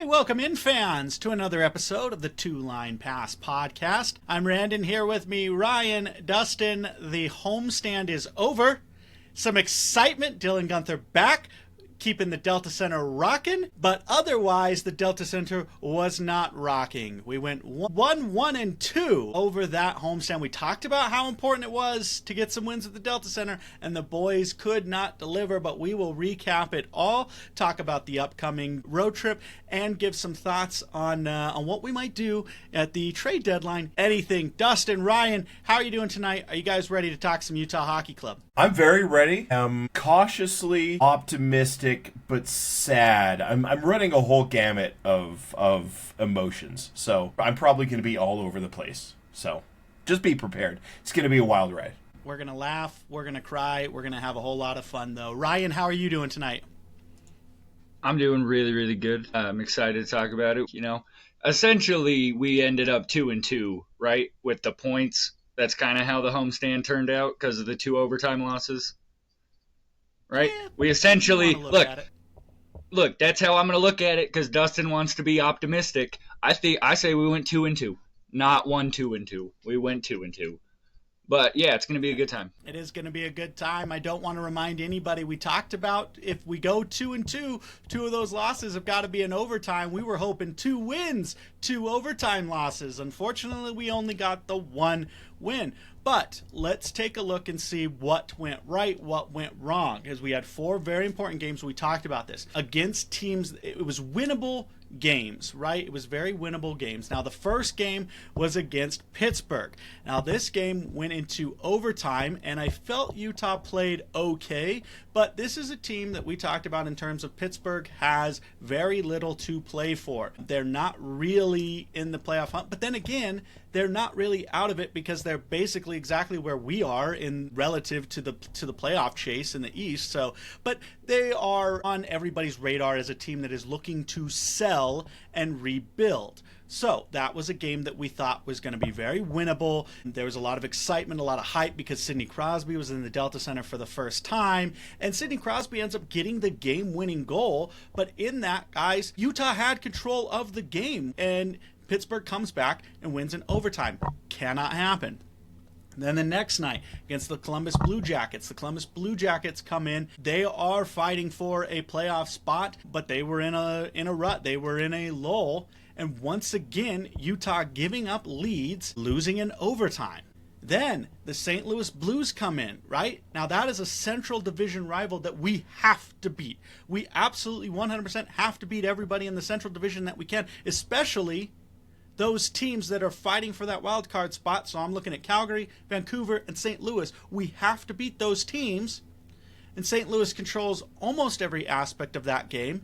Welcome in, fans, to another episode of the Two Line Pass podcast. I'm Randon, here with me, Ryan, Dustin. The homestand is over. Some excitement, Dylan Guenther back, keeping the Delta Center rocking, but otherwise the Delta Center was not rocking. We went 1-1-2 over that homestand. We talked about how important it was to get some wins at the Delta Center, and the boys could not deliver, but we will recap it all, talk about the upcoming road trip, and give some thoughts on what we might do at the trade deadline. Anything. Dustin, Ryan, how are you doing tonight? Are you guys ready to talk some Utah Hockey Club? I'm very ready. I'm cautiously optimistic, but sad. I'm running a whole gamut of emotions, so I'm probably going to be all over the place. So just be prepared. It's going to be a wild ride. We're going to laugh. We're going to cry. We're going to have a whole lot of fun, though. Ryan, how are you doing tonight? I'm doing really, really good. I'm excited to talk about it. You know, essentially, we ended up 2-2, right, with the points. That's kind of how the homestand turned out because of the 2 overtime losses, right? Yeah, we essentially look. That's how I'm going to look at it because Dustin wants to be optimistic. I say we went 2-2, not 1-2-2. We went 2-2. But yeah, it's going to be a good time. It is going to be a good time. I don't want to remind anybody, we talked about if we go 2-2, 2 of those losses have got to be in overtime. We were hoping 2 wins, 2 overtime losses. Unfortunately, we only got the 1 win. But let's take a look and see what went right, what went wrong. Because we had 4 very important games. We talked about this. Against teams, it was winnable games, right? It was very winnable games. Now, the first game was against Pittsburgh. Now, this game went into overtime, and I felt Utah played okay, but this is a team that we talked about in terms of Pittsburgh has very little to play for. They're not really in the playoff hunt, but then again, they're not really out of it because they're basically exactly where we are in relative to the playoff chase in the East. So, but they are on everybody's radar as a team that is looking to sell and rebuild. So that was a game that we thought was going to be very winnable. There was a lot of excitement, a lot of hype because Sidney Crosby was in the Delta Center for the first time. And Sidney Crosby ends up getting the game-winning goal. But in that, guys, Utah had control of the game. And Pittsburgh comes back and wins in overtime. Cannot happen. Then the next night against the Columbus Blue Jackets. The Columbus Blue Jackets come in. They are fighting for a playoff spot, but they were in a rut. They were in a lull. And once again, Utah giving up leads, losing in overtime. Then the St. Louis Blues come in, right? Now that is a Central Division rival that we have to beat. We absolutely 100% have to beat everybody in the Central Division that we can, especially those teams that are fighting for that wild card spot. So I'm looking at Calgary, Vancouver, and St. Louis. We have to beat those teams. And St. Louis controls almost every aspect of that game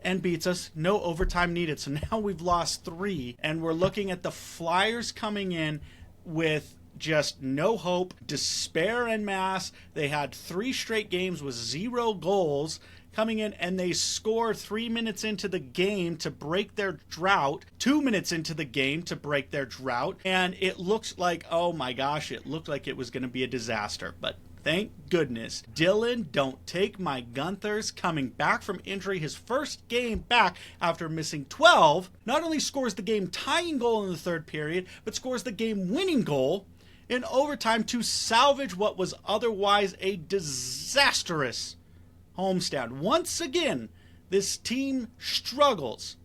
and beats us. No overtime needed. So now we've lost 3. And we're looking at the Flyers coming in with just no hope, despair en masse. They had 3 straight games with 0 goals. Coming in, and they score 3 minutes into the game to break their drought, 2 minutes into the game to break their drought, and it looks like, oh my gosh, it looked like it was going to be a disaster. But thank goodness, Dylan, don't take my Guenthers, coming back from injury, his first game back after missing 12, not only scores the game-tying goal in the third period, but scores the game-winning goal in overtime to salvage what was otherwise a disastrous homestand. Once again, this team struggles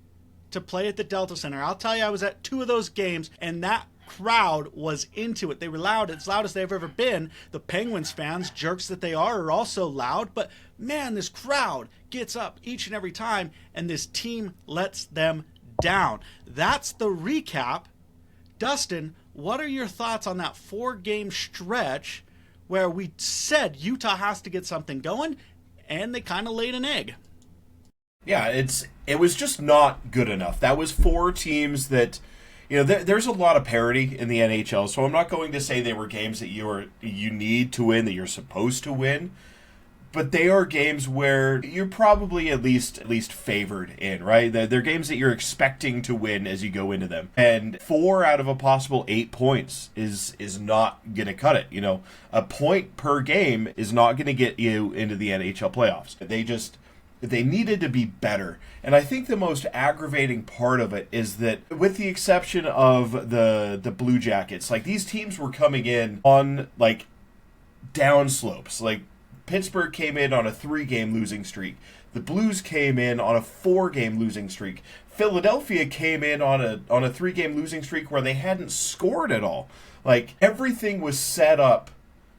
to play at the Delta Center. I'll tell you, I was at 2 of those games, and that crowd was into it. They were loud, as loud as they've ever been. The Penguins fans, jerks that they are also loud, but man, this crowd gets up each and every time, and this team lets them down. That's the recap. Dustin, what are your thoughts on that 4-game stretch where we said Utah has to get something going, and they kind of laid an egg? Yeah, it was just not good enough. That was 4 teams that, you know, there's a lot of parity in the NHL, so I'm not going to say they were games that you need to win, that you're supposed to win, but they are games where you're probably at least favored in, right? They're games that you're expecting to win as you go into them. And 4 out of a possible 8 points is not going to cut it. You know, a point per game is not going to get you into the NHL playoffs. they needed to be better. And I think the most aggravating part of it is that, with the exception of the Blue Jackets, like, these teams were coming in on, like, downslopes. Like, Pittsburgh came in on a 3-game losing streak. The Blues came in on a 4-game losing streak. Philadelphia came in on a 3-game losing streak where they hadn't scored at all. Like, everything was set up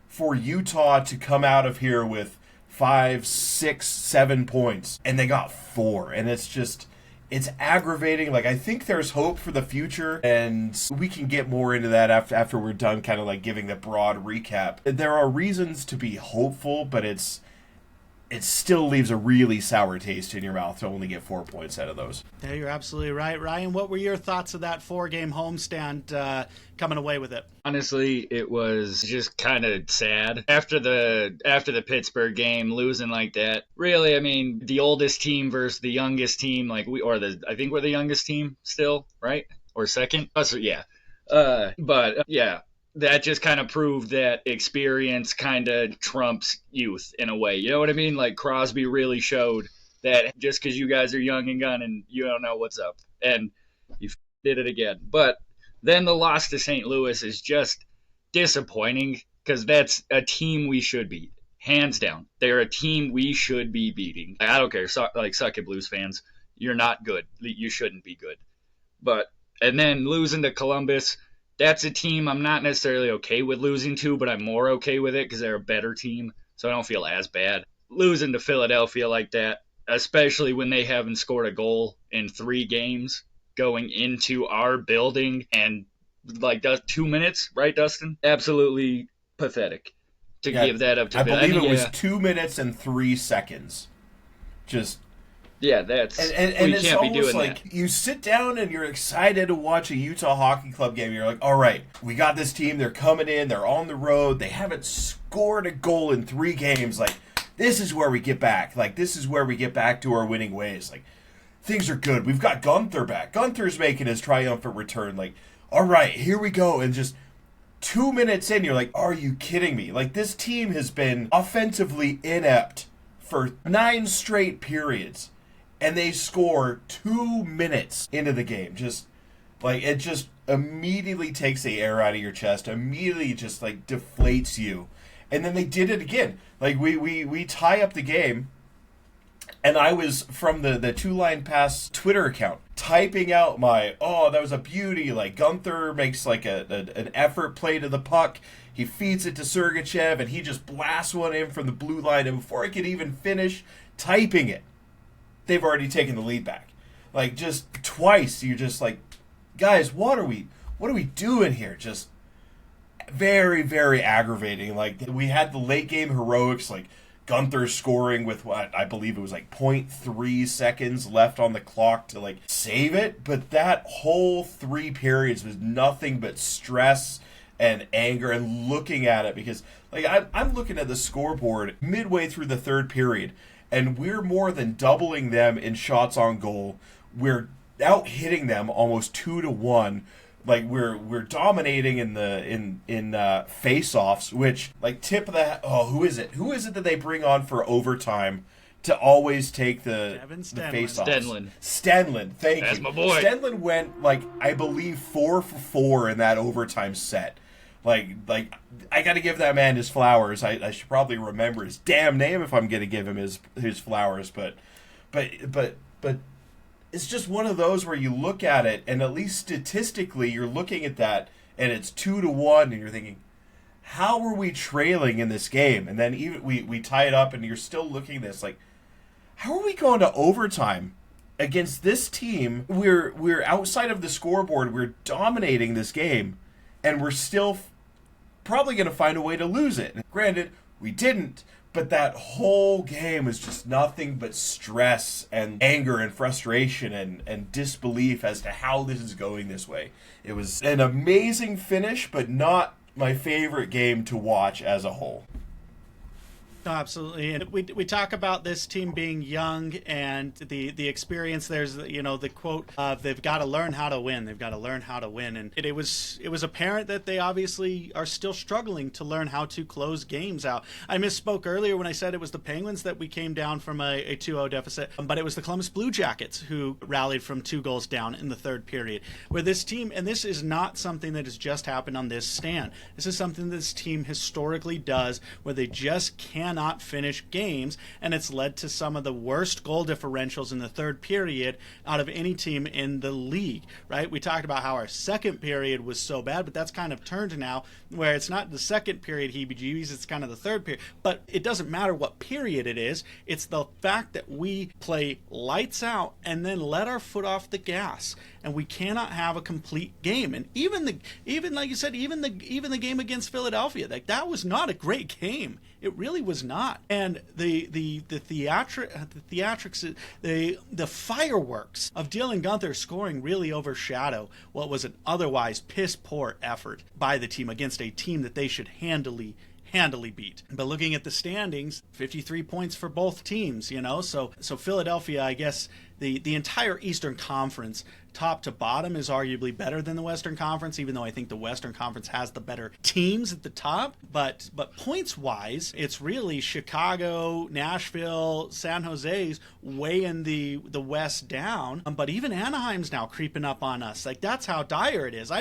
for Utah to come out of here with 5, 6, 7 points, and they got 4. And it's aggravating. Like, I think there's hope for the future, and we can get more into that after we're done kind of like giving the broad recap. There are reasons to be hopeful, but it still leaves a really sour taste in your mouth to only get 4 points out of those. Yeah, you're absolutely right. Ryan, what were your thoughts of that 4-game homestand coming away with it? Honestly, it was just kind of sad. After the Pittsburgh game, losing like that. Really, I mean, the oldest team versus the youngest team, I think we're the youngest team still, right? Or second? Oh, so, yeah. Yeah. That just kind of proved that experience kind of trumps youth in a way. You know what I mean? Like, Crosby really showed that just because you guys are young and gunning, you don't know what's up. And you did it again. But then the loss to St. Louis is just disappointing because that's a team we should beat. Hands down. They're a team we should be beating. I don't care. Suck it, Blues fans. You're not good. You shouldn't be good. And then losing to Columbus, that's a team I'm not necessarily okay with losing to, but I'm more okay with it because they're a better team, so I don't feel as bad. Losing to Philadelphia like that, especially when they haven't scored a goal in 3 games going into our building and, 2 minutes, right, Dustin? Absolutely pathetic to give that up to Philly. I believe it was 2 minutes and 3 seconds. Just... Yeah, that's and it's almost like you sit down and you're excited to watch a Utah Hockey Club game. You're like, all right, we got this team. They're coming in. They're on the road. They haven't scored a goal in 3 games. Like, this is where we get back. Like, this is where we get back to our winning ways. Like, things are good. We've got Guenther back. Guenther's making his triumphant return. Like, all right, here we go. And just 2 minutes in, you're like, are you kidding me? Like, this team has been offensively inept for 9 straight periods. And they score 2 minutes into the game. It just immediately takes the air out of your chest. Immediately just, deflates you. And then they did it again. Like, we tie up the game. And I was, from the Two Line Pass Twitter account, typing out that was a beauty. Like, Guenther makes, an effort play to the puck. He feeds it to Sergachev, and he just blasts one in from the blue line. And before I could even finish typing it, they've already taken the lead back. Like, just twice, you're just like, guys, what are we doing here? Just very, very aggravating. Like, we had the late game heroics, like Guenther scoring with what I believe it was 0.3 seconds left on the clock to save it, but that whole 3 periods was nothing but stress and anger, and looking at it because I'm looking at the scoreboard midway through the 3rd period. And we're more than doubling them in shots on goal. We're out hitting them almost 2-1. Like, we're dominating in face-offs, which tip of the who is it? Who is it that they bring on for overtime to always take the face-offs? Stenlund, thank you. That's my boy. Stenlund went I believe 4 for 4 in that overtime set. I got to give that man his flowers. I should probably remember his damn name if I'm going to give him his flowers. But it's just one of those where you look at it, and at least statistically, you're looking at that, and it's 2-1, and you're thinking, how are we trailing in this game? And then even we tie it up, and you're still looking at this how are we going to overtime against this team? We're outside of the scoreboard. We're dominating this game. And we're still probably going to find a way to lose it. And granted, we didn't, but that whole game was just nothing but stress and anger and frustration and disbelief as to how this is going this way. It was an amazing finish, but not my favorite game to watch as a whole. No, absolutely. And we talk about this team being young and the experience. There's, the quote of they've got to learn how to win. They've got to learn how to win. And it was apparent that they obviously are still struggling to learn how to close games out. I misspoke earlier when I said it was the Penguins that we came down from a 2-0 deficit, but it was the Columbus Blue Jackets who rallied from 2 goals down in the third period. Where this team, and this is not something that has just happened on this stand. This is something this team historically does, where they just cannot finish games, and it's led to some of the worst goal differentials in the third period out of any team in the league, right? We talked about how our second period was so bad, but that's kind of turned now where it's not the second period heebie-jeebies, it's kind of the third period. But it doesn't matter what period it is. It's the fact that we play lights out and then let our foot off the gas, and we cannot have a complete game. And even like you said, even the game against Philadelphia, like that was not a great game. It really was not. And the theatrics, the fireworks of Dylan Guenther scoring really overshadow what was an otherwise piss poor effort by the team against a team that they should handily beat. But looking at the standings, 53 points for both teams, so Philadelphia, I guess the entire Eastern Conference, top to bottom, is arguably better than the Western Conference, even though I think the Western Conference has the better teams at the top. But points-wise, it's really Chicago, Nashville, San Jose's weighing the West down. But even Anaheim's now creeping up on us. Like, that's how dire it is.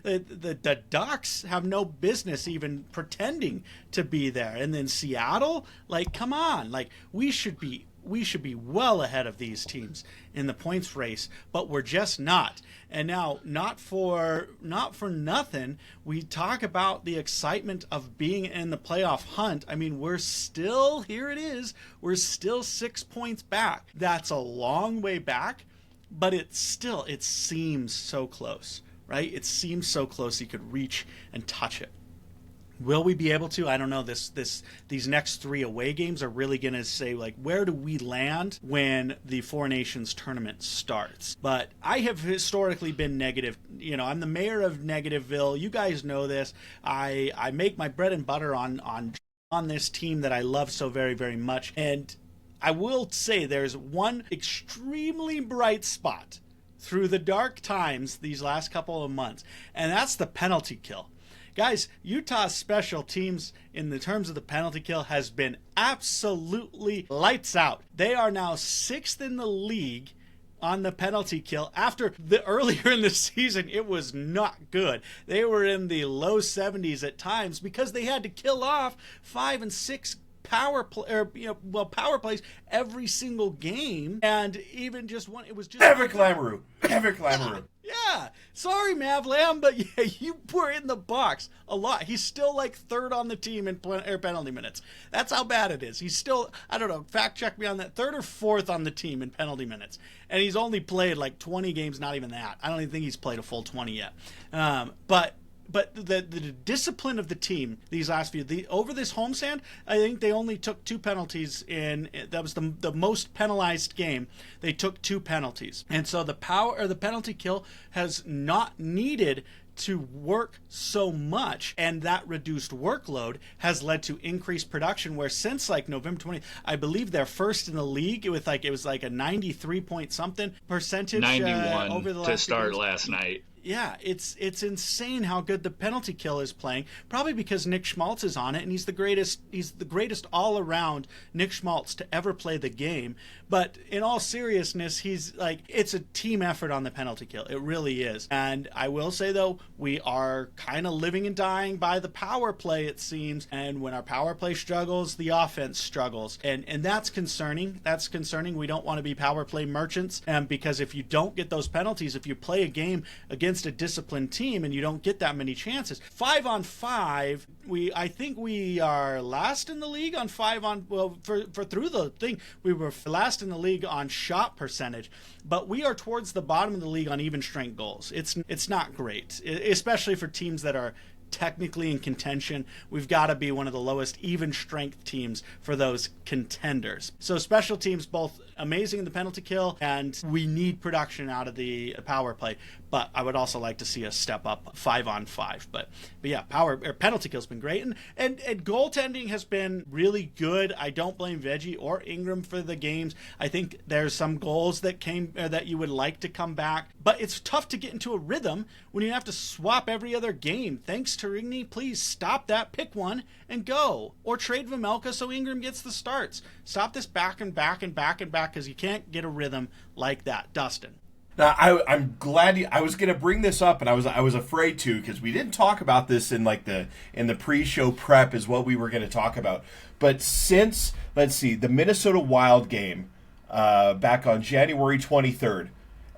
The Ducks have no business even pretending to be there. And then Seattle, like, come on. Like, we should be well ahead of these teams in the points race, but we're just not. And now, not for nothing, we talk about the excitement of being in the playoff hunt. I mean, we're still 6 points back. That's a long way back, but it seems so close, right? It seems so close you could reach and touch it. Will we be able to? I don't know. These next 3 away games are really going to say, like, where do we land when the Four Nations tournament starts? But I have historically been negative. I'm the mayor of Negativeville. You guys know this. I make my bread and butter on this team that I love so very, very much. And I will say there's one extremely bright spot through the dark times these last couple of months, and that's the penalty kill. Guys, Utah's special teams in the terms of the penalty kill has been absolutely lights out. They are now 6th in the league on the penalty kill. After earlier in the season, it was not good. They were in the low 70s at times because they had to kill off 5 and 6 power plays every single game, and even just one. It was just Evan Lamoureux. Yeah, sorry, Mav Lamb, but yeah, you were in the box a lot. He's still like 3rd on the team in penalty minutes. That's how bad it is. He's still, I don't know, fact check me on that, 3rd or 4th on the team in penalty minutes. And he's only played like 20 games, not even that. I don't even think he's played a full 20 yet. But the discipline of the team these last few over this homestand, I think they only took 2 penalties that was the most penalized game. They took 2 penalties, and so the penalty kill has not needed to work so much, and that reduced workload has led to increased production, where since like November 20th, I believe they're 1st in the league with it was like a 93 point something percentage 91 over the last to start last night. Yeah, it's insane how good the penalty kill is playing. Probably because Nick Schmaltz is on it, and he's the greatest all-around Nick Schmaltz to ever play the game. But in all seriousness, it's a team effort on the penalty kill. It really is. And I will say, though, we are kind of living and dying by the power play, it seems. And when our power play struggles, the offense struggles. And that's concerning. That's concerning. We don't want to be power play merchants. Because if you don't get those penalties, if you play a game against a disciplined team and you don't get that many chances, 5-on-5, I think we are last in the league on 5-on. Well, for through the thing, we were last in the league on shot percentage, but we are towards the bottom of the league on even strength goals. It's not great, especially for teams that are technically in contention. We've got to be one of the lowest even strength teams for those contenders. So special teams, both amazing in the penalty kill, and we need production out of the power play. but I would also like to see us step up 5-on-5. But yeah, power or penalty kill's been great, and goaltending has been really good. I don't blame Veggie or Ingram for the games. I think there's some goals that that you would like to come back, but it's tough to get into a rhythm when you have to swap every other game. Thanks, Tarigny. Please stop that. Pick one and go, or trade Vejmelka so Ingram gets the starts. Stop this back and back and back and back, because you can't get a rhythm like that. Dustin. Now, I'm glad I was going to bring this up, and I was afraid to, because we didn't talk about this in the pre-show prep is what we were going to talk about. But since, let's see, the Minnesota Wild game back on January 23rd,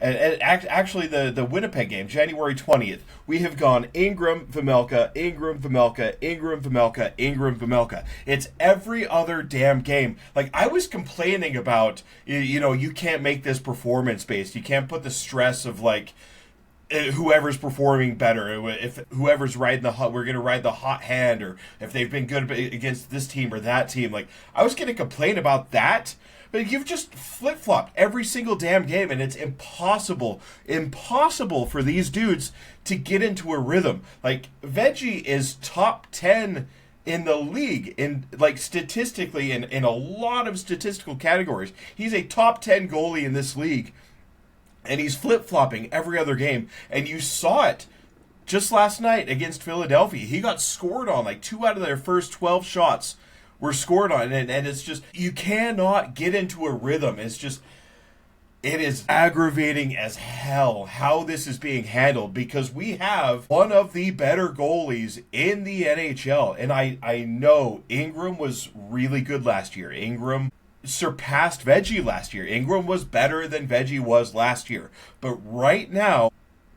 and actually the Winnipeg game, January 20th, we have gone Ingram, Vejmelka, Ingram, Vejmelka, Ingram, Vejmelka, Ingram, Vejmelka. It's every other damn game. Like, I was complaining about, you can't make this performance-based. You can't put the stress of, like, whoever's performing better. If whoever's riding we're going to ride the hot hand, or if they've been good against this team or that team. Like, I was going to complain about that. But you've just flip-flopped every single damn game, and it's impossible for these dudes to get into a rhythm. Like, Veggie is top 10 in the league, statistically, in a lot of statistical categories. He's a top 10 goalie in this league, and he's flip-flopping every other game. And you saw it just last night against Philadelphia. He got scored on, 2 out of their first 12 shots were scored on, and it's just, you cannot get into a rhythm. It is aggravating as hell how this is being handled, because we have one of the better goalies in the NHL, and I know Ingram was really good last year. Ingram surpassed Veggie last year. Ingram was better than Veggie was last year, but right now,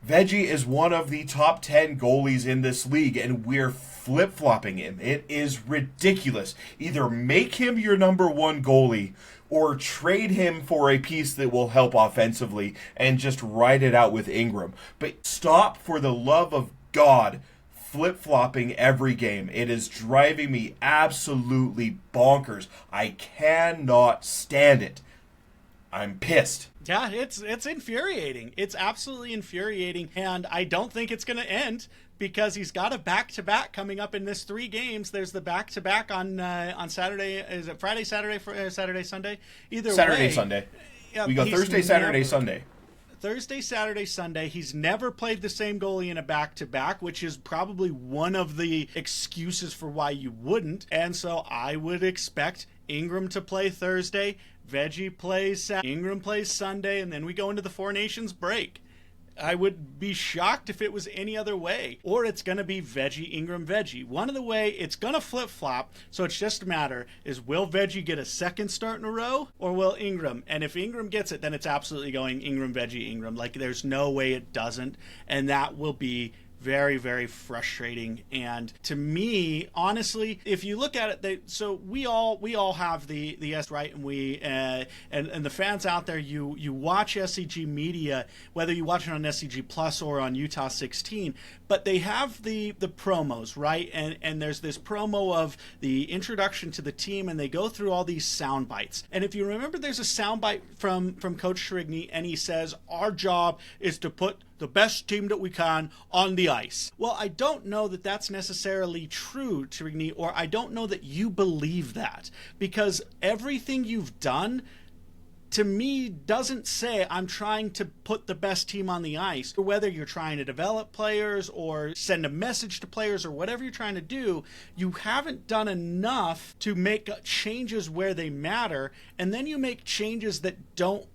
Veggie is one of the top 10 goalies in this league, and we're flip-flopping him. It is ridiculous. Either make him your number one goalie, or trade him for a piece that will help offensively and just ride it out with Ingram. But stop, for the love of God, flip-flopping every game. It is driving me absolutely bonkers. I cannot stand it. I'm pissed. Yeah, it's infuriating. It's absolutely infuriating, and I don't think it's going to end, because he's got a back-to-back coming up in this 3 games. There's the back-to-back on Saturday. Is it Friday, Saturday, Saturday, Sunday? Either Saturday, way, Sunday. Yeah, We go Thursday, Saturday, Sunday. Thursday, Saturday, Sunday. He's never played the same goalie in a back-to-back, which is probably one of the excuses for why you wouldn't. And so I would expect Ingram to play Thursday, Veggie plays Saturday, Ingram plays Sunday, and then we go into the Four Nations break. I would be shocked if it was any other way. Or it's going to be Veggie, Ingram, Veggie. One of the way, it's going to flip-flop, so it's just a matter is, will Veggie get a second start in a row, or will Ingram? And if Ingram gets it, then it's absolutely going Ingram, Veggie, Ingram. Like, there's no way it doesn't, and that will be very, very frustrating. And to me, honestly, if you look at it, so we all have the S, right, and we and the fans out there, you watch SCG media, whether you watch it on SCG Plus or on Utah 16, but they have the promos, right, and there's this promo of the introduction to the team, and they go through all these sound bites. And if you remember, there's a sound bite from Coach Tarigny, and he says, our job is to put the best team that we can on the ice. Well, I don't know that that's necessarily true, Tarigny, or I don't know that you believe that, because everything you've done, to me, doesn't say I'm trying to put the best team on the ice. Or whether you're trying to develop players or send a message to players or whatever you're trying to do, you haven't done enough to make changes where they matter, and then you make changes that don't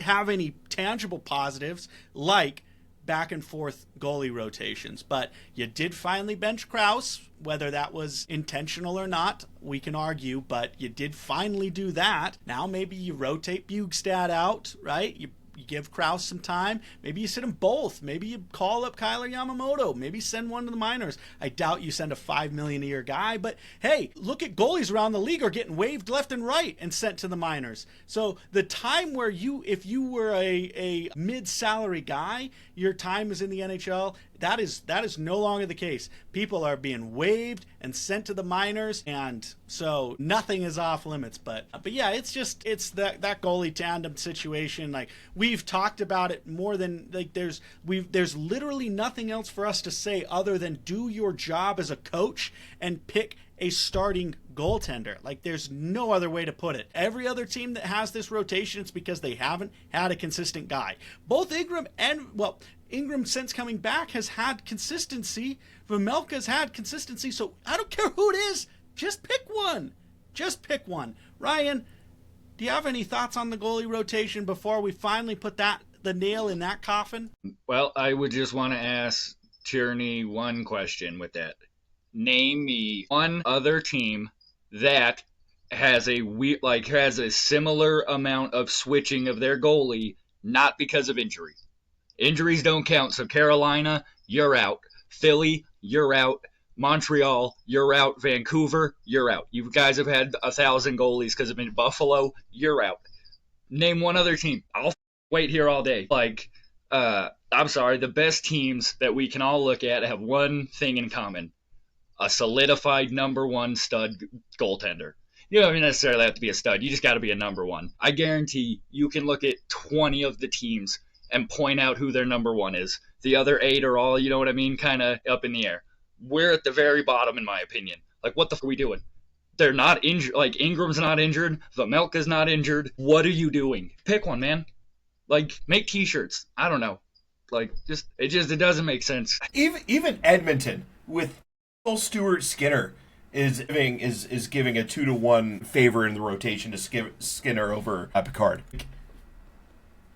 have any tangible positives, like back and forth goalie rotations. But you did finally bench Krause. Whether that was intentional or not, we can argue, but you did finally do that. Now maybe you rotate Bugstad out, right? You give Krause some time. Maybe you sit them both. Maybe you call up Kyler Yamamoto. Maybe send one to the minors. I doubt you send a $5 million a year guy, but hey, look at goalies around the league are getting waived left and right and sent to the minors. So the time where if you were a mid-salary guy, your time is in the NHL, that is no longer the case. People are being waived and sent to the minors, and so nothing is off limits. But yeah, it's that goalie tandem situation. Like, we've talked about it more than like there's literally nothing else for us to say other than do your job as a coach and pick a starting goaltender. Like, there's no other way to put it. Every other team that has this rotation, it's because they haven't had a consistent guy. Both Ingram since coming back has had consistency. Vejmelka's had consistency. So I don't care who it is. Just pick one. Ryan, do you have any thoughts on the goalie rotation before we finally put the nail in that coffin? Well, I would just want to ask Tierney one question with that. Name me one other team that has a similar amount of switching of their goalie, not because of injury. Injuries don't count. So Carolina, you're out. Philly, you're out. Montreal, you're out. Vancouver, you're out. You guys have had 1,000 goalies because of Buffalo, you're out. Name one other team. I'll wait here all day. I'm sorry, the best teams that we can all look at have one thing in common. A solidified number one stud goaltender. You don't necessarily have to be a stud. You just got to be a number one. I guarantee you can look at 20 of the teams and point out who their number one is. The other 8 are all, you know what I mean, kind of up in the air. We're at the very bottom, in my opinion. Like, what the f*** are we doing? They're not injured. Like, Ingram's not injured. Vejmelka's not injured. What are you doing? Pick one, man. Like, make T-shirts. I don't know. Like, it doesn't make sense. Even Edmonton with Stuart Skinner is giving a 2-1 favor in the rotation to Skinner over Picard.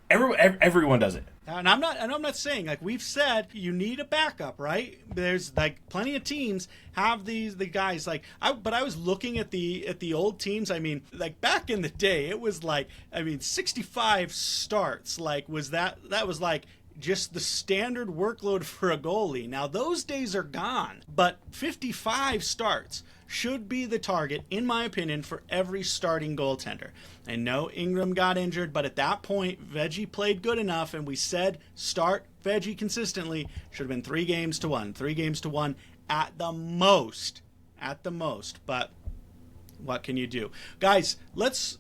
Everyone does it. And I'm not saying, like we've said, you need a backup, right? There's like plenty of teams have the guys but I was looking at the old teams. I mean, like back in the day, it was 65 starts. Like that was like just the standard workload for a goalie. Now those days are gone, but 55 starts should be the target, in my opinion, for every starting goaltender. I know Ingram got injured, but at that point, Veggie played good enough, and we said start Veggie consistently. Should have been 3 games to 1. 3 games to 1 at the most. But what can you do? Guys, let's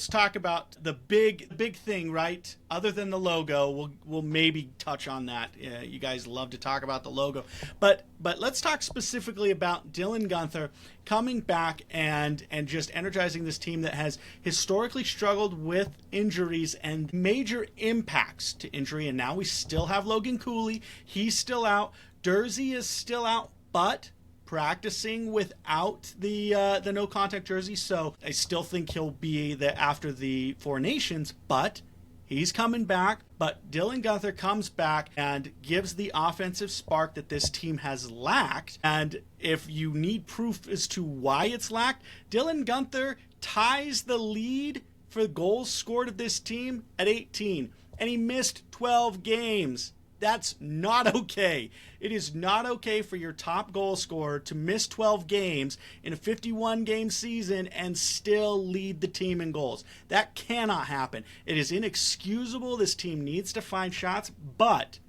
talk about the big thing, right? Other than the logo, we'll maybe touch on that. You guys love to talk about the logo, but let's talk specifically about Dylan Guenther coming back and just energizing this team that has historically struggled with injuries and major impacts to injury. And now we still have Logan Cooley. He's still out. Dursey is still out, but practicing without the no contact jersey, so I still think he'll be after the Four Nations, but he's coming back. But Dylan Guenther comes back and gives the offensive spark that this team has lacked. And if you need proof as to why it's lacked, Dylan Guenther ties the lead for goals scored of this team at 18, and he missed 12 games. That's not okay. It is not okay for your top goal scorer to miss 12 games in a 51-game season and still lead the team in goals. That cannot happen. It is inexcusable. This team needs to find shots, but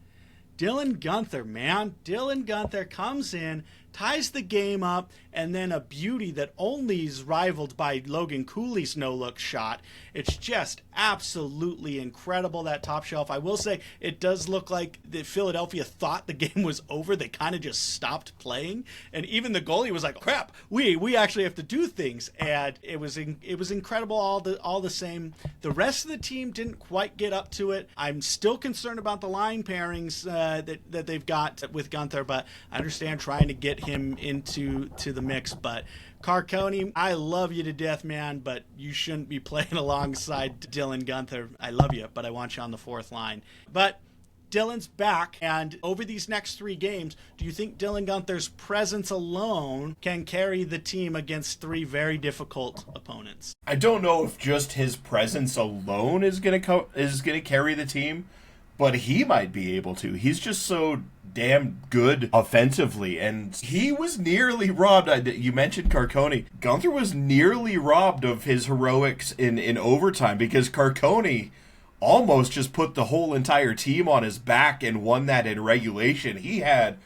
Dylan Guenther comes in, ties the game up, and then a beauty that only is rivaled by Logan Cooley's no-look shot. It's just absolutely incredible, that top shelf. I will say it does look like that Philadelphia thought the game was over. They kind of just stopped playing, and even the goalie was like, crap, we actually have to do things. And it was incredible all the same. The rest of the team didn't quite get up to it. I'm still concerned about the line pairings that they've got with Guenther, but I understand trying to get him into the mix. But Carcone, I love you to death, man, but you shouldn't be playing alongside Dylan Guenther. I love you, but I want you on the 4th line. But Dylan's back, and over these next 3 games, do you think Dylan Guenther's presence alone can carry the team against 3 very difficult opponents? I don't know if just his presence alone is gonna carry the team, but he might be able to. He's just so damn good offensively, and he was nearly robbed. You mentioned Carcone. Guenther was nearly robbed of his heroics in overtime, because Carcone almost just put the whole entire team on his back and won that in regulation. He had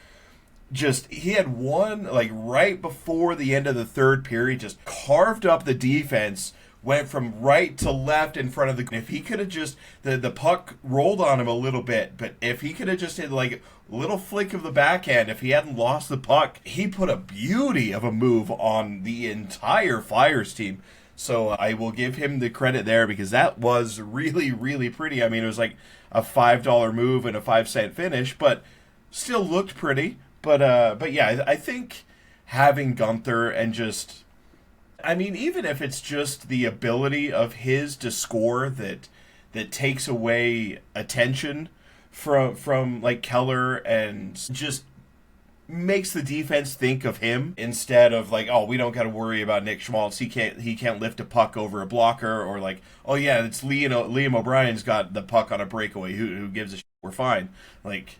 one, like, right before the end of the third period, just carved up the defense, went from right to left in front of the... If he could have just... The puck rolled on him a little bit, but if he could have just hit, like, a little flick of the backhand, if he hadn't lost the puck, he put a beauty of a move on the entire Flyers team. So I will give him the credit there, because that was really, really pretty. I mean, it was like a $5 move and a 5-cent finish, but still looked pretty. But yeah, I think having Guenther and just, I mean, even if it's just the ability of his to score that takes away attention from like Keller, and just makes the defense think of him instead of like, oh, we don't got to worry about Nick Schmaltz. He can't lift a puck over a blocker, or like, oh yeah, it's Liam O'Brien's got the puck on a breakaway. Who gives a shit? We're fine. Like,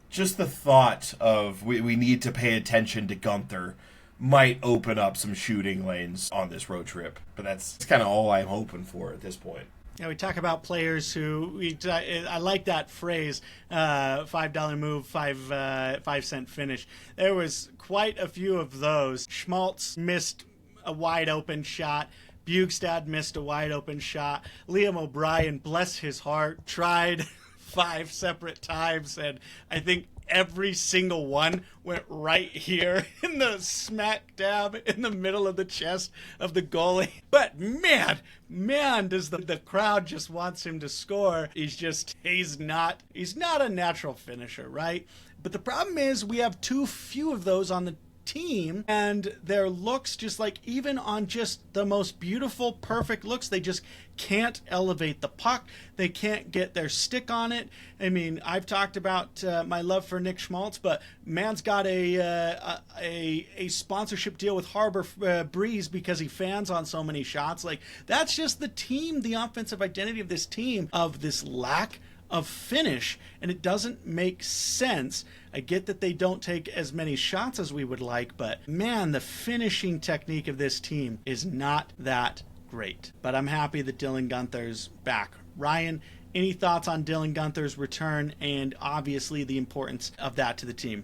just the thought of we need to pay attention to Guenther might open up some shooting lanes on this road trip. But that's kind of all I'm hoping for at this point. Yeah, we talk about players who I like that phrase, $5 move, 5-cent finish. There was quite a few of those. Schmaltz missed a wide open shot. Bugstad missed a wide open shot. Liam O'Brien, bless his heart, tried 5 separate times, and I think every single one went right here in the smack dab in the middle of the chest of the goalie. But man, does the crowd just wants him to score. He's not a natural finisher, right? But the problem is we have too few of those on the team, and their looks, just like, even on just the most beautiful, perfect looks, they just can't elevate the puck. They can't get their stick on it. I mean, I've talked about my love for Nick Schmaltz, but man's got a sponsorship deal with Harbor Breeze because he fans on so many shots. Like, that's just the team, the offensive identity of this team, of this lack of finish, and it doesn't make sense. I get that they don't take as many shots as we would like, but man, the finishing technique of this team is not that great. But I'm happy that Dylan Guenther's back. Ryan, any thoughts on Dylan Guenther's return, and obviously the importance of that to the team?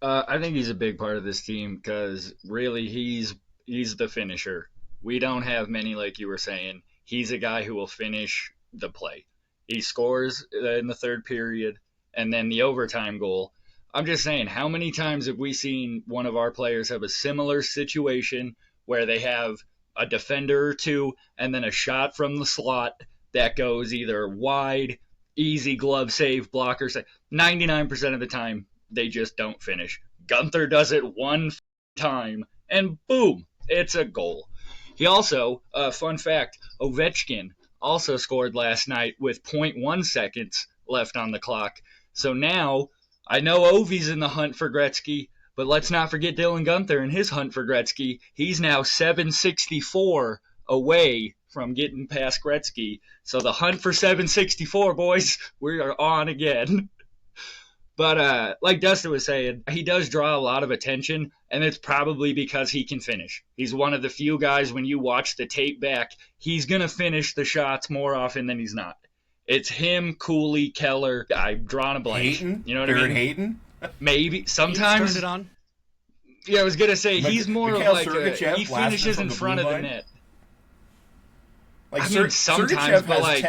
I think he's a big part of this team, because really he's the finisher. We don't have many, like you were saying. He's a guy who will finish the play. He scores in the third period, and then the overtime goal. I'm just saying, how many times have we seen one of our players have a similar situation where they have a defender or two and then a shot from the slot that goes either wide, easy glove save, blocker save? 99% of the time, they just don't finish. Guenther does it one time, and boom, it's a goal. He also, fun fact, Ovechkin also scored last night with 0.1 seconds left on the clock. So now, I know Ovi's in the hunt for Gretzky, but let's not forget Dylan Guenther and his hunt for Gretzky. He's now 764 away from getting past Gretzky. So the hunt for 764, boys, we are on again. But like Dustin was saying, he does draw a lot of attention, and it's probably because he can finish. He's one of the few guys, when you watch the tape back, he's going to finish the shots more often than he's not. It's him, Cooley, Keller. I've drawn a blank. Hayton? You know what I mean? Hayton? Maybe. Sometimes. Turned it on. Yeah, I was going to say, he's more of like he finishes in front of the net. Like, I mean, sometimes, but like...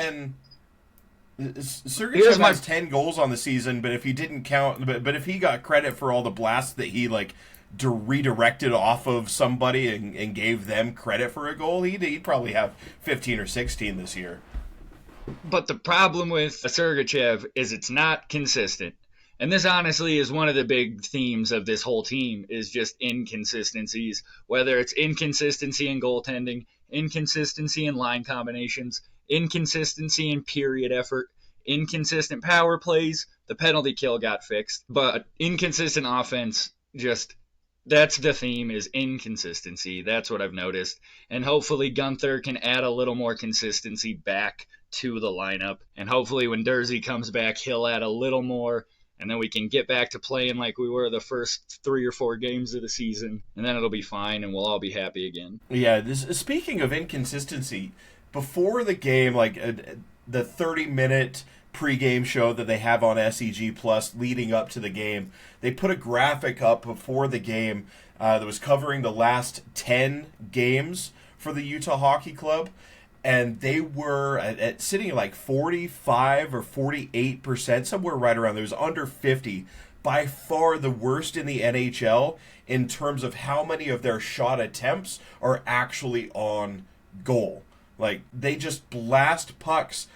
Sergachev has 10 goals on the season, but if he didn't count, but if he got credit for all the blasts that he like redirected off of somebody and gave them credit for a goal, he'd probably have 15 or 16 this year. But the problem with Sergachev is it's not consistent. And this honestly is one of the big themes of this whole team, is just inconsistencies, whether it's inconsistency in goaltending, inconsistency in line combinations, inconsistency in period effort, inconsistent power plays. The penalty kill got fixed, but inconsistent offense, just that's the theme, is inconsistency. That's what I've noticed. And hopefully Guenther can add a little more consistency back to the lineup. And hopefully when Dursey comes back, he'll add a little more. And then we can get back to playing like we were the first 3 or 4 games of the season. And then it'll be fine, and we'll all be happy again. Yeah, speaking of inconsistency, before the game, like the 30-minute pregame show that they have on SEG Plus leading up to the game. They put a graphic up before the game that was covering the last 10 games for the Utah Hockey Club, and they were at sitting at like 45 or 48%, somewhere right around there. It was under 50, by far the worst in the NHL in terms of how many of their shot attempts are actually on goal. Like, they just blast pucks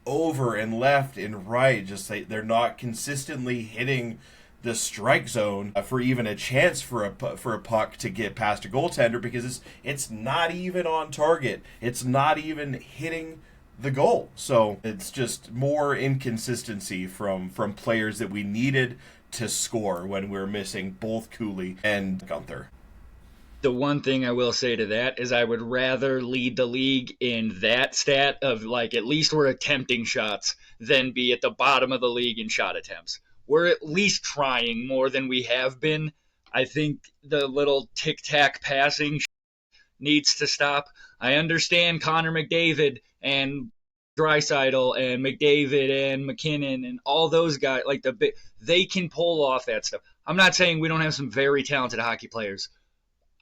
over and left and right. Just they're not consistently hitting the strike zone for even a chance for a puck to get past a goaltender, because it's not even on target. It's not even hitting the goal. So it's just more inconsistency from players that we needed to score when we're missing both Cooley and Guenther. The one thing I will say to that is I would rather lead the league in that stat of like at least we're attempting shots than be at the bottom of the league in shot attempts. We're at least trying more than we have been. I think the little tic-tac passing needs to stop. I understand Connor McDavid and Draisaitl and McDavid and McKinnon and all those guys, like they can pull off that stuff. I'm not saying we don't have some very talented hockey players.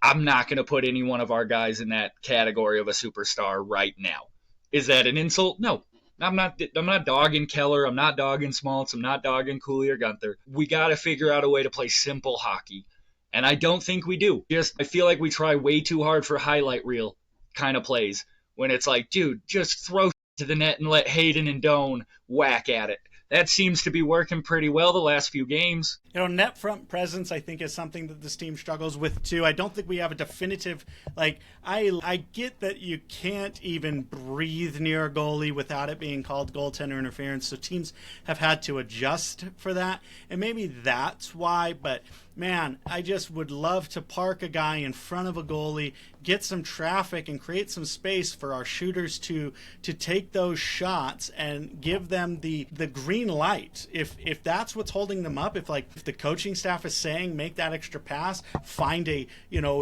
I'm not going to put any one of our guys in that category of a superstar right now. Is that an insult? No. I'm not dogging Keller. I'm not dogging Schmaltz. I'm not dogging Cooley or Guenther. We got to figure out a way to play simple hockey. And I don't think we do. I feel like we try way too hard for highlight reel kind of plays when it's like, dude, just throw to the net and let Hayden and Doan whack at it. That seems to be working pretty well the last few games. Net front presence, I think, is something that this team struggles with, too. I don't think we have a definitive, I get that you can't even breathe near a goalie without it being called goaltender interference, so teams have had to adjust for that, and maybe that's why, but man, I just would love to park a guy in front of a goalie, get some traffic, and create some space for our shooters to take those shots and give them the green light. If that's what's holding them up, if the coaching staff is saying make that extra pass, find it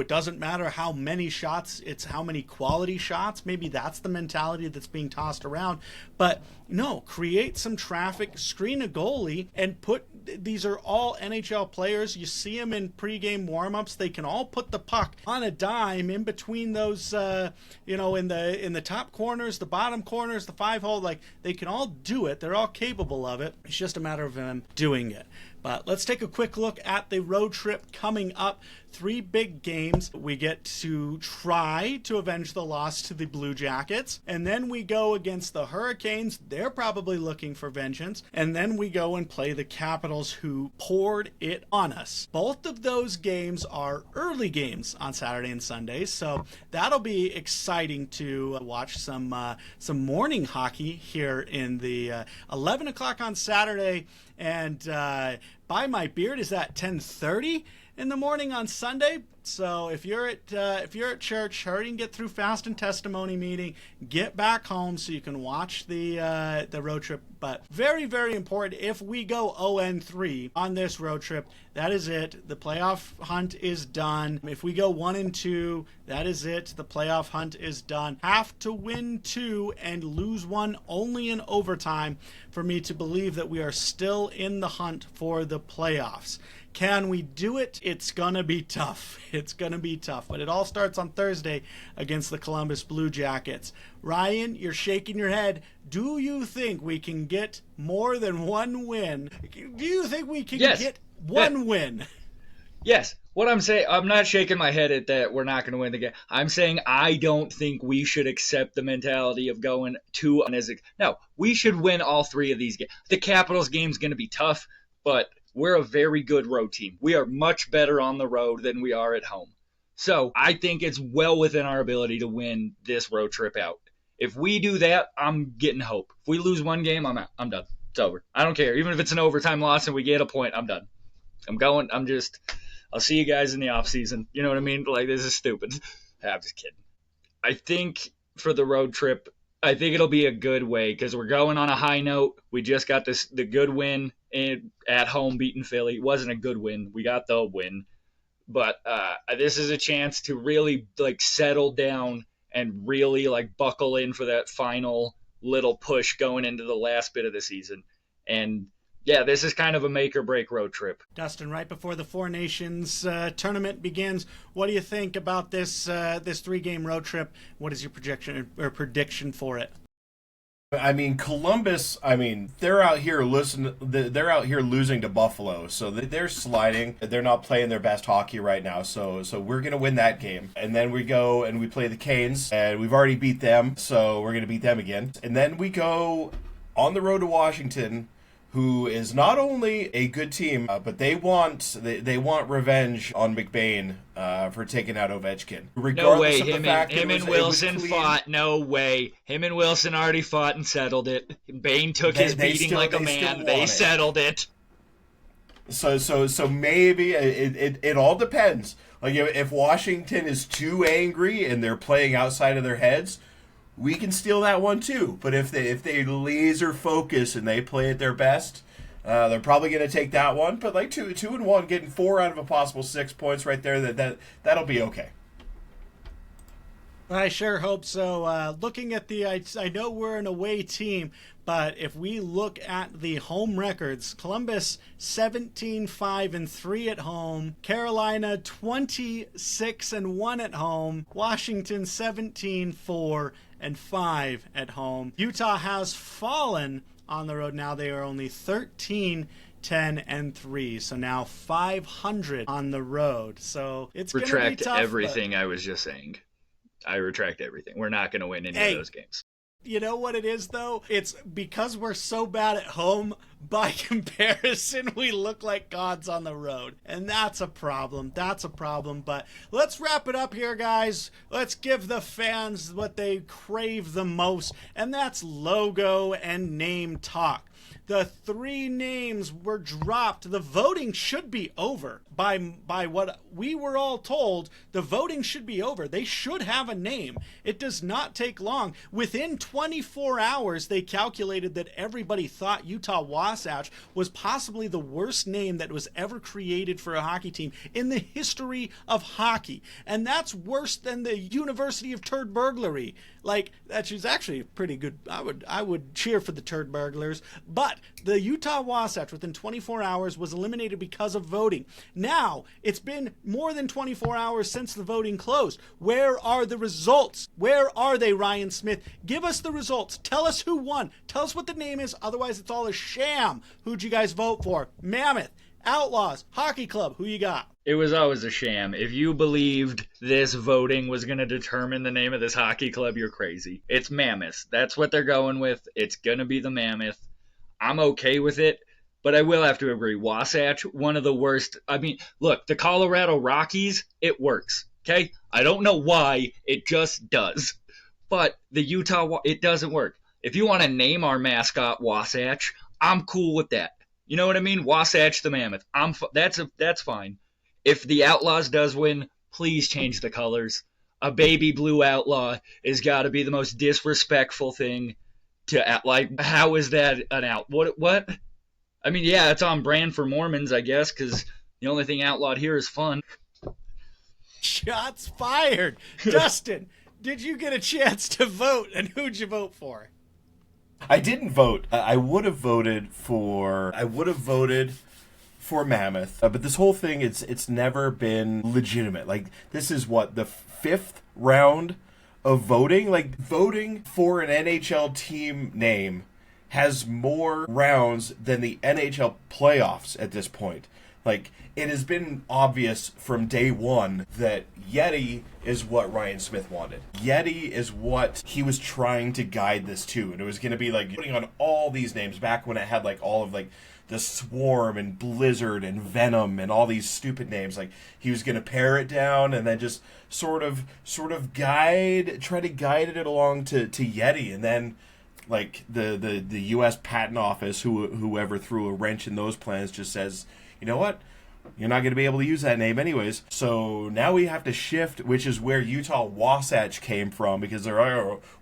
doesn't matter how many shots, it's how many quality shots. Maybe that's the mentality that's being tossed around. But no, create some traffic, screen a goalie, and these are all NHL players. You see them in pregame warmups. They can all put the puck on a dime in between those, in the top corners, the bottom corners, the 5-hole. They can all do it. They're all capable of it. It's just a matter of them doing it. But let's take a quick look at the road trip coming up. 3 big games. We get to try to avenge the loss to the Blue Jackets. And then we go against the Hurricanes. They're probably looking for vengeance. And then we go and play the Capitals, who poured it on us. Both of those games are early games on Saturday and Sunday. So that'll be exciting to watch some morning hockey here in the 11 o'clock on Saturday. And by my beard, is that 10:30 in the morning on Sunday? So if you're at church, hurry and get through fast and testimony meeting, get back home so you can watch the road trip. But very, very important, if we go 0-3 on this road trip, that is it. The playoff hunt is done. If we go 1-2, that is it. The playoff hunt is done. Have to win 2 and lose 1 only in overtime for me to believe that we are still in the hunt for the playoffs. Can we do it? It's going to be tough. It's going to be tough. But it all starts on Thursday against the Columbus Blue Jackets. Ryan, you're shaking your head. Do you think we can get more than 1 win? Do you think we can get one win? Yes. What I'm saying, I'm not shaking my head at that we're not going to win the game. I'm saying I don't think we should accept the mentality of going 2-1. No, we should win all 3 of these games. The Capitals game's going to be tough, but we're a very good road team. We are much better on the road than we are at home. So I think it's well within our ability to win this road trip out. If we do that, I'm getting hope. If we lose 1 game, I'm out. I'm done. It's over. I don't care. Even if it's an overtime loss and we get a point, I'm done. I'll see you guys in the off season. You know what I mean? This is stupid. I'm just kidding. I think for the road trip, I think it'll be a good way because we're going on a high note. We just got the good win at home beating Philly. It wasn't a good win. We got the win. But this is a chance to really settle down and really buckle in for that final little push going into the last bit of the season. And yeah, this is kind of a make or break road trip. Dustin, right before the Four Nations tournament begins, what do you think about this 3-game road trip? What is your projection or prediction for it? I mean, Columbus. I mean, they're out here losing to Buffalo, so they're sliding. They're not playing their best hockey right now. So we're gonna win that game, and then we go and we play the Canes, and we've already beat them, so we're gonna beat them again, and then we go on the road to Washington, who is not only a good team, but they want revenge on McBain for taking out Ovechkin. No way, him and Wilson fought. No way, him and Wilson already fought and settled it. Bain took his beating like a man. They settled it. So maybe it all depends. Like if Washington is too angry and they're playing outside of their heads, we can steal that one too. But if they laser focus and they play at their best, they're probably going to take that one. But like 2-1, getting 4 out of a possible 6 points right there, that'll be okay. I sure hope so. Looking at I know we're an away team, but if we look at the home records, Columbus 17-5-3 at home, Carolina 26-1 at home, Washington 17-4-5 at home. Utah has fallen on the road. Now they are only 13-10-3, so now 500 on the road. So it's going to be tough. Retract everything I was just saying. I retract everything. We're not going to win any of those games. You know what it is, though? It's because we're so bad at home, by comparison, we look like gods on the road. And that's a problem. But let's wrap it up here, guys. Let's give the fans what they crave the most, and that's logo and name talk. The 3 names were dropped. The voting should be over. By what we were all told, the voting should be over. They should have a name. It does not take long. Within 24 hours, they calculated that everybody thought Utah Wasatch was possibly the worst name that was ever created for a hockey team in the history of hockey. And that's worse than the University of Turd Burglary. Like, that is actually pretty good. I would cheer for the Turd Burglars. But the Utah Wasatch within 24 hours was eliminated because of voting. Now, it's been more than 24 hours since the voting closed. Where are the results? Where are they, Ryan Smith? Give us the results. Tell us who won. Tell us what the name is. Otherwise, it's all a sham. Who'd you guys vote for? Mammoth, Outlaws, Hockey Club. Who you got? It was always a sham. If you believed this voting was going to determine the name of this hockey club, you're crazy. It's Mammoth. That's what they're going with. It's going to be the Mammoth. I'm okay with it, but I will have to agree. Wasatch, one of the worst. I mean, look, the Colorado Rockies, it works, okay? I don't know why. It just does. But the Utah, it doesn't work. If you want to name our mascot Wasatch, I'm cool with that. You know what I mean? Wasatch the Mammoth. That's fine. If the Outlaws does win, please change the colors. A baby blue outlaw has got to be the most disrespectful thing to like. How is that an out? What? I mean, yeah, it's on brand for Mormons, I guess, because the only thing outlawed here is fun. Shots fired. Dustin, did you get a chance to vote, and who'd you vote for? I didn't vote. I would have voted for Mammoth, but this whole thing, it's never been legitimate. Like, this is what, the 5th round of voting? Like, voting for an NHL team name has more rounds than the NHL playoffs at this point. Like, it has been obvious from day one that Yeti is what Ryan Smith wanted. Yeti is what he was trying to guide this to, and it was going to be like putting on all these names back when it had like all of like the Swarm and Blizzard and Venom and all these stupid names. Like, he was going to pare it down and then just sort of try to guide it along to Yeti, and then like the U.S. Patent Office, whoever threw a wrench in those plans, just says, you know what? You're not going to be able to use that name anyways. So now we have to shift, which is where Utah Wasatch came from, because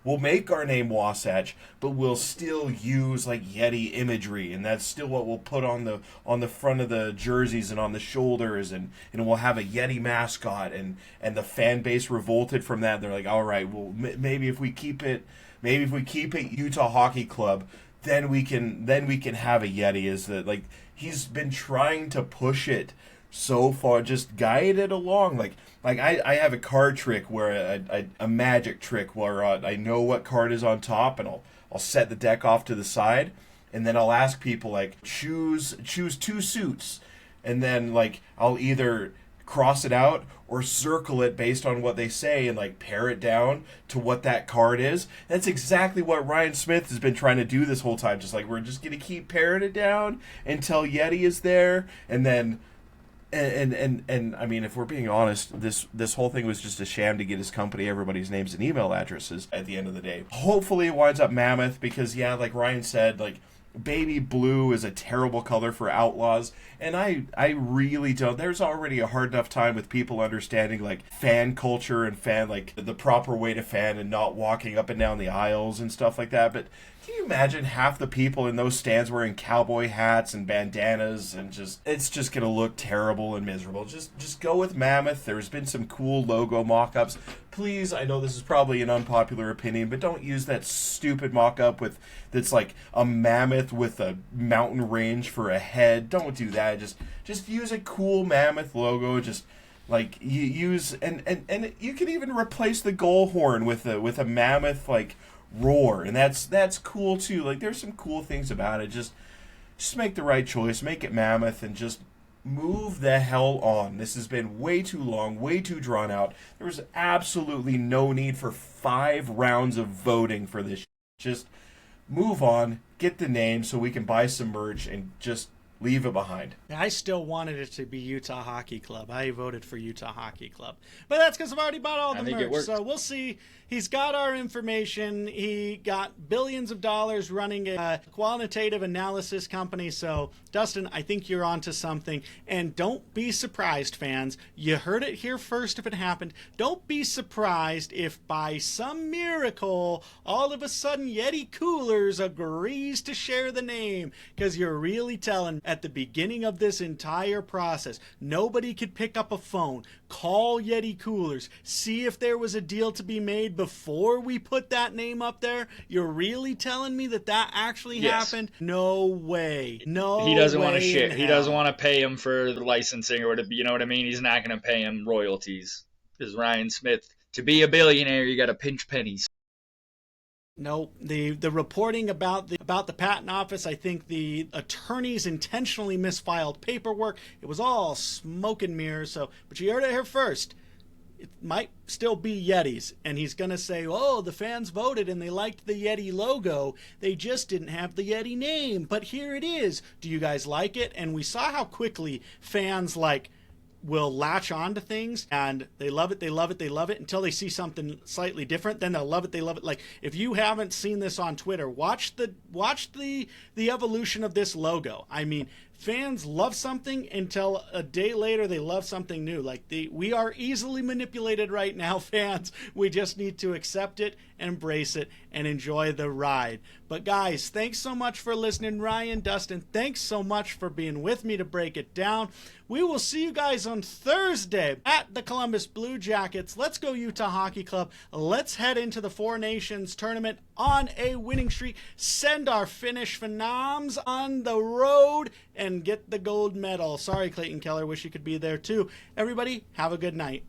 we'll make our name Wasatch, but we'll still use like Yeti imagery, and that's still what we'll put on the front of the jerseys and on the shoulders, and we'll have a Yeti mascot, and the fan base revolted from that. They're like, all right, well maybe if we keep it maybe if we keep it Utah Hockey Club, then we can have a Yeti. Is that like he's been trying to push it so far, just guide it along. Like I have a card trick where a magic trick where I know what card is on top, and I'll set the deck off to the side, and then I'll ask people like choose 2 suits, and then like I'll either cross it out or circle it based on what they say and like pare it down to what that card is. That's exactly what Ryan Smith has been trying to do this whole time. Just like we're just gonna keep paring it down until Yeti is there, and then and I mean, if we're being honest, this whole thing was just a sham to get his company everybody's names and email addresses at the end of the day. Hopefully it winds up Mammoth, because yeah, like Ryan said, like baby blue is a terrible color for Outlaws, and I really don't. There's already a hard enough time with people understanding like fan culture and fan like the proper way to fan and not walking up and down the aisles and stuff like that. But can you imagine half the people in those stands wearing cowboy hats and bandanas, and it's just gonna look terrible and miserable. Just go with Mammoth. There's been some cool logo mock-ups. Please, I know this is probably an unpopular opinion, but don't use that stupid mock-up that's like a mammoth with a mountain range for a head. Don't do that. Just use a cool Mammoth logo. Just like you use and you can even replace the goal horn with a mammoth like roar, and that's cool too. Like there's some cool things about it. Just make the right choice, make it Mammoth, and just move the hell on. This has been way too long, way too drawn out. There was absolutely no need for 5 rounds of voting for this. Just move on, get the name so we can buy some merch, and just leave it behind. I still wanted it to be Utah Hockey Club. I voted for Utah Hockey Club. But that's because I've already bought all the merch. So we'll see. He's got our information. He got billions of dollars running a quantitative analysis company. So, Dustin, I think you're onto something. And don't be surprised, fans. You heard it here first if it happened. Don't be surprised if by some miracle, all of a sudden, Yeti Coolers agrees to share the name. Because you're really telling, at the beginning of this entire process, nobody could pick up a phone, call Yeti Coolers, see if there was a deal to be made before we put that name up there. You're really telling me that actually happened? No way. No. He doesn't want to share. He doesn't want to pay him for the licensing or whatever. You know what I mean? He's not going to pay him royalties. Because Ryan Smith, to be a billionaire, you got to pinch pennies. No, the reporting about the patent office, I think the attorneys intentionally misfiled paperwork. It was all smoke and mirrors. But you heard it here first. It might still be Yetis, and he's going to say, oh, the fans voted and they liked the Yeti logo. They just didn't have the Yeti name, but here it is. Do you guys like it? And we saw how quickly fans will latch on to things, and they love it until they see something slightly different. Then they'll love it. Like, if you haven't seen this on Twitter, watch the evolution of this logo. I mean, fans love something until a day later they love something new. We are easily manipulated right now, fans. We just need to accept it, embrace it, and enjoy the ride. But guys, thanks so much for listening. Ryan, Dustin, thanks so much for being with me to break it down. We will see you guys on Thursday at the Columbus Blue Jackets. Let's go Utah Hockey Club. Let's head into the Four Nations tournament on a winning streak. Send our Finnish phenoms on the road and get the gold medal. Sorry, Clayton Keller. Wish you could be there too. Everybody, have a good night.